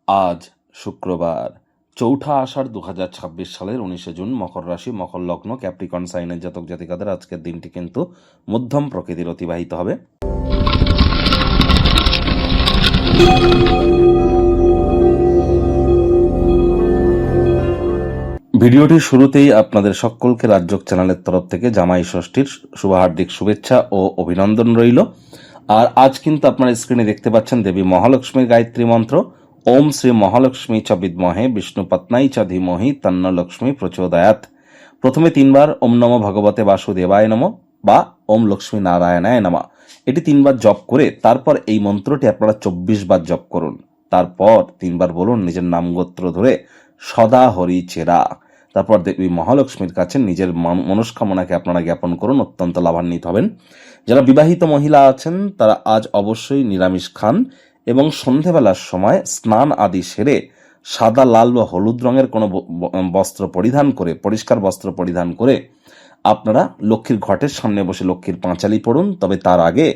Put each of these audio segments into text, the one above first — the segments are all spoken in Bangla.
আজ শুক্রবার ৪ঠা আষাঢ় ২০২৬ সালের ১৯শে জুন। মকর রাশি, মকর লগ্ন, ক্যাপ্রিকন সাইনের জাতক জাতিকাদের আজকের দিনটি কিন্তু মধ্যম প্রকৃতির অতিবাহিত হবে। ভিডিওটির শুরুতেই আপনাদের সকলকে রাজযোগ চ্যানেলের তরফ থেকে জামাই ষষ্ঠীর শুভহার্দিক শুভেচ্ছা ও অভিনন্দন রইল। আর আজ কিন্তু আপনারা স্ক্রিনে দেখতে পাচ্ছেন দেবী মহালক্ষ্মীর গায়ত্রী মন্ত্র, ওম শ্রী মহালক্ষ্মী চ বিদ্মহে বিষ্ণুপত্নাই চ ধীমহি তন্ন লক্ষ্মী প্রচোদয়াৎ। প্রথমে 3বার ওম নমো ভগবতে বাসুদেবায় নমঃ বা ওম লক্ষ্মী নারায়ণায় নমঃ, এটি 3বার জপ করে তারপর এই মন্ত্রটি আপনারা 24 বার জপ করুন। তারপর 3বার বলুন নিজের নাম গোত্র ধরে সদা হরি চেরা। তারপর দেবী মহালক্ষ্মীর কাছে নিজের মনস্কামনাকে আপনারা জ্ঞাপন করুন, অত্যন্ত লাভান্বিত হবেন। যারা বিবাহিত মহিলা আছেন তারা আজ অবশ্যই নিরামিষ খান এবং সন্ধেবেলার সময় স্নান আদি সেরে সাদা, লাল বা হলুদ রঙের কোনো বস্ত্র পরিধান করে, পরিষ্কার বস্ত্র পরিধান করে আপনারা লক্ষ্মীর ঘটের সামনে বসে লক্ষ্মীর পাঁচালি পড়ুন। তবে তার আগে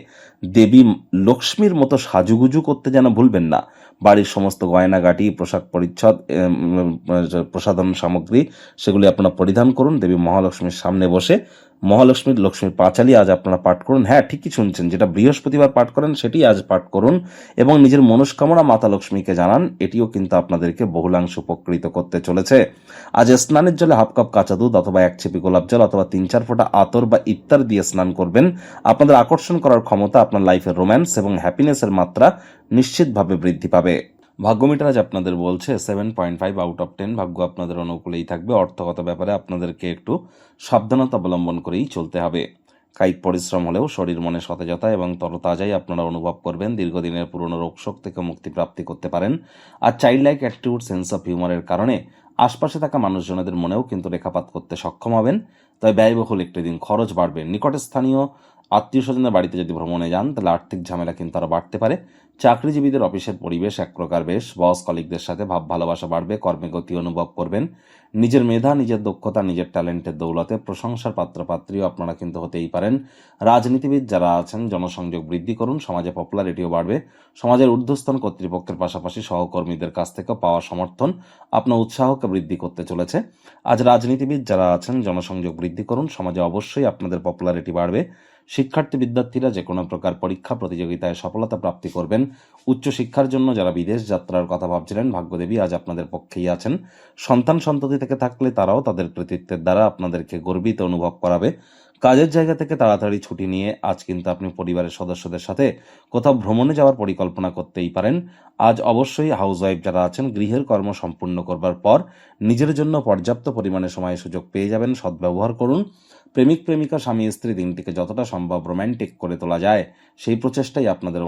দেবী লক্ষ্মীর মতো সাজুগুজু করতে যেন ভুলবেন না। বাড়ির সমস্ত গয়নাগাটি, পোশাক পরিচ্ছদ, প্রসাধন সামগ্রী সেগুলি আপনারা পরিধান করুন। দেবী মহালক্ষ্মীর সামনে বসে লক্ষ্মীর পাঁচালি আজ আপনারা পাঠ করুন। হ্যাঁ, ঠিকই শুনছেন, যেটা বৃহস্পতিবার পাঠ করেন সেটি আজ পাঠ করুন এবং নিজের মনস্কামনা মাতা লক্ষ্মীকে জানান। এটিও কিন্তু আপনাদেরকে বহুলাংশ উপকৃত করতে চলেছে। আজ স্নানের জলে হাফ কাপ কাঁচা দুধ অথবা 1 ছিপি গোলাপ জল অথবা 3-4 ফোঁটা আতর বা ইত্যাদি দিয়ে স্নান করবেন। আপনাদের আকর্ষণ করার ক্ষমতা, আপনার লাইফের রোম্যান্স এবং হ্যাপিনেসের মাত্রা নিশ্চিতভাবে বৃদ্ধি পাবে। ভাগ্যমিটার আজ আপনাদের বলছে 7.5 আউট অফ 10। ভাগ্য আপনাদের অনুকূলেই থাকবে। অর্থগত ব্যাপারে আপনাদেরকে একটু সাবধানতা অবলম্বন করেই চলতে হবে। কায়িক পরিশ্রম হলেও শরীর মনে সতেজতা এবং তরতাজাই আপনারা অনুভব করবেন। দীর্ঘদিনের পুরনো রোগশোক থেকে মুক্তি প্রাপ্তি করতে পারেন। আর child like attitude, sense of হিউমারের কারণে আশপাশে থাকা মানুষজনদের মনেও কিন্তু রেখাপাত করতে সক্ষম হবেন। তবে ব্যয়বহুল একটি দিন, খরচ বাড়বে। নিকটে স্থানীয় আত্মীয় স্বজনের বাড়িতে যদি ভ্রমণে যান তাহলে আর্থিক ঝামেলা কিন্তু আরও বাড়তে পারে। চাকরিজীবীদের অফিসের পরিবেশ এক প্রকার বেশ। বস কলিগদের সাথে ভাব ভালোবাসা বাড়বে। কর্মে গতি অনুভব করবেন। নিজের মেধা, নিজের দক্ষতা, নিজের ট্যালেন্টের দৌলতে প্রশংসার পাত্রপাত্রীও আপনারা কিন্তু হতেই পারেন। রাজনীতিবিদ যারা আছেন জনসংযোগ বৃদ্ধি করুন, সমাজে পপুলারিটিও বাড়বে। সমাজের ঊর্ধ্বস্তন কর্তৃপক্ষের পাশাপাশি সহকর্মীদের কাছ থেকে পাওয়া সমর্থন আপনার উৎসাহকে বৃদ্ধি করতে চলেছে। আজ রাজনীতিবিদ যারা আছেন জনসংযোগ বৃদ্ধি করুন, সমাজে অবশ্যই আপনাদের পপুলারিটি বাড়বে। শিক্ষার্থী বিদ্যার্থীরা যে কোনো প্রকার পরীক্ষা প্রতিযোগিতায় সফলতা প্রাপ্তি করবেন। উচ্চশিক্ষার জন্য যারা বিদেশ যাত্রার কথা ভাবছিলেন, ভাগ্যদেবী আজ আপনাদের পক্ষেই আছেন। সন্তান সন্ততি থেকে থাকলে তারাও তাদের কৃতিত্বের দ্বারা আপনাদেরকে গর্বিত অনুভব করাবে। কাজের জায়গা থেকে তাড়াতাড়ি ছুটি নিয়ে আজ কিন্তু আপনি পরিবারের সদস্যদের সাথে কোথাও ভ্রমণে যাওয়ার পরিকল্পনা করতেই পারেন। আজ অবশ্যই হাউসওয়াইফ যারা আছেন গৃহের কর্ম সম্পূর্ণ করবার পর নিজের জন্য পর্যাপ্ত পরিমাণে সময় সুযোগ পেয়ে যাবেন। সদ্ব্যবহার করুন। প্রেমিক প্রেমিকা, স্বামী স্ত্রী দিনটিকে যতটা সম্ভব রোম্যান্টিক করে তোলা যায় সেই প্রচেষ্টাই আপনাদের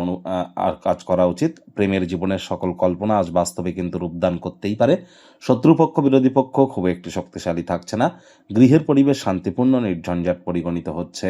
কাজ করা উচিত। প্রেমের জীবনের সকল কল্পনা আজ বাস্তবে কিন্তু রূপদান করতেই পারে। শত্রুপক্ষ বিরোধী পক্ষ খুব একটি শক্তিশালী থাকছে না। গৃহের পরিবেশ শান্তিপূর্ণ, নির্ঝঞ্ঝাট পরিগণিত হচ্ছে।